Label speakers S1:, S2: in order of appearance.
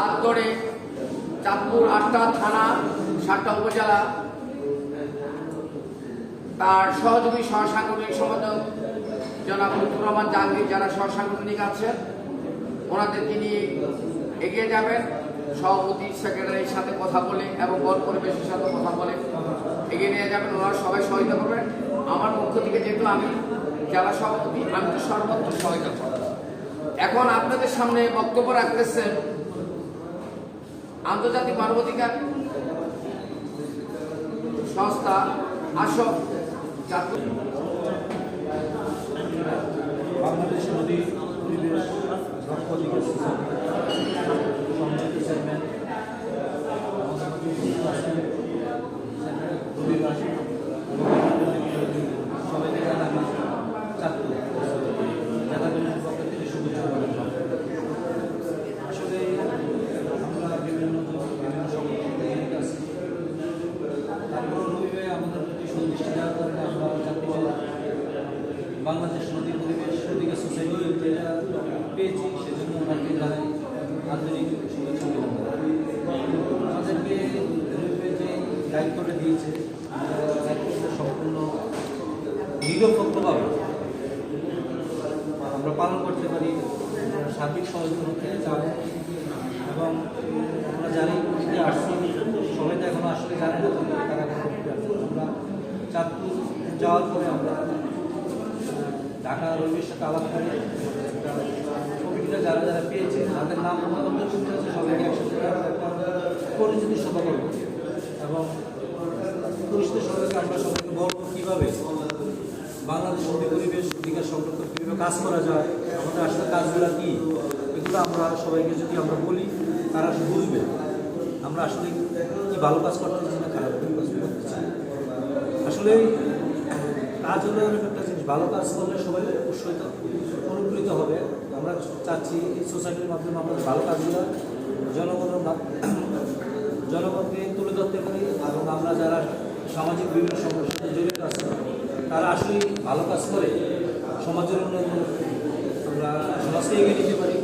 S1: হাত ধরে চাঁদপুর 8টা থানা 7টা উপজেলা তার সহযোগী সহসাংগঠনিক সম্পাদক জনাব লুৎফুর রহমান জাহাঙ্গীর যারা সহসাংগঠনিক আছেন ওনাদেরকে নিয়ে এগিয়ে যাবেন। সভাপতি সেক্রেটারির সাথে কথা বলে এবং বল পরিবেশের সাথে কথা বলে এগিয়ে নিয়ে যাবেন। ওনারা সবাই সহায়তা করবেন। আমার পক্ষ থেকে যেহেতু আমি জেলা সভাপতি, আমি তো সর্বোচ্চ সহায়তা করব। এখন আপনাদের সামনে বক্তব্য রাখতেছেন আন্তর্জাতিক মানবাধিকার সংস্থা আসক
S2: বাংলাদেশ নদী পরিবেশ রক্ষা অধিকার সংযুক্ত চেয়ারম্যান সবাইকে জানাবি চাঁদপুর জেলাগুলির পক্ষ থেকে শুভেচ্ছা জানালাম। আসলে আমরা বিভিন্ন সংগঠন আছি, তারপর রবিবারে আমাদের প্রতি সুদৃষ্টি দেওয়ার কারণে আমরা জাতীয় বাংলাদেশ নদী পরিবেশ অধিকার সোসাইটি যেটা পেয়েছি সেজন্য ওনাকে জানাই আন্তরিক শুভেচ্ছা আমাদেরকে যে দায়িত্বটা দিয়েছে দায়িত্বটা সম্পূর্ণ নিরপেক্ষভাবে আমরা পালন করতে পারি, সার্বিক সহযোগিতা থেকে চাই এবং আমরা জানি যে আসছি সবাই তো এখন আসলে জানে না তারা আমরা চাঁদপুর যাওয়ার পরে আমরা ঢাকা রবির সাথে আলাপ করে কমিটিটা যারা যারা পেয়েছে তাদের নাম অন্তর্ভুক্ত আছে সবাইকে একসাথে একটা পরিচিতি সভা করব এবং পরিচিত সবাইকে আমরা সবাইকে বলবো কীভাবে বাংলাদেশ নদী পরিবেশ অধিকার সংরক্ষণ কীভাবে কাজ করা যায়, আমাদের আসলে কাজগুলো কী, এগুলো আমরা সবাইকে যদি আমরা বলি তারা বুঝবে আমরা আসলে কি ভালো কাজ করতেছি না খারাপ কাজ করতেছি। আসলে কাজ হলো একটা জিনিস, ভালো কাজ করলে সবাই উৎসাহিত অনুপ্রেরিত হবে। আমরা চাচ্ছি এই সোসাইটির মাধ্যমে আমরা ভালো কাজগুলো জনগণকে তুলে ধরতে পারি এবং আমরা যারা সামাজিক বিভিন্ন সমস্যার সাথে জড়িত আছে তারা আসলেই ভালো কাজ করে সমাজের উন্নয়ন আমরা সমাজকে এগিয়ে নিতে পারি।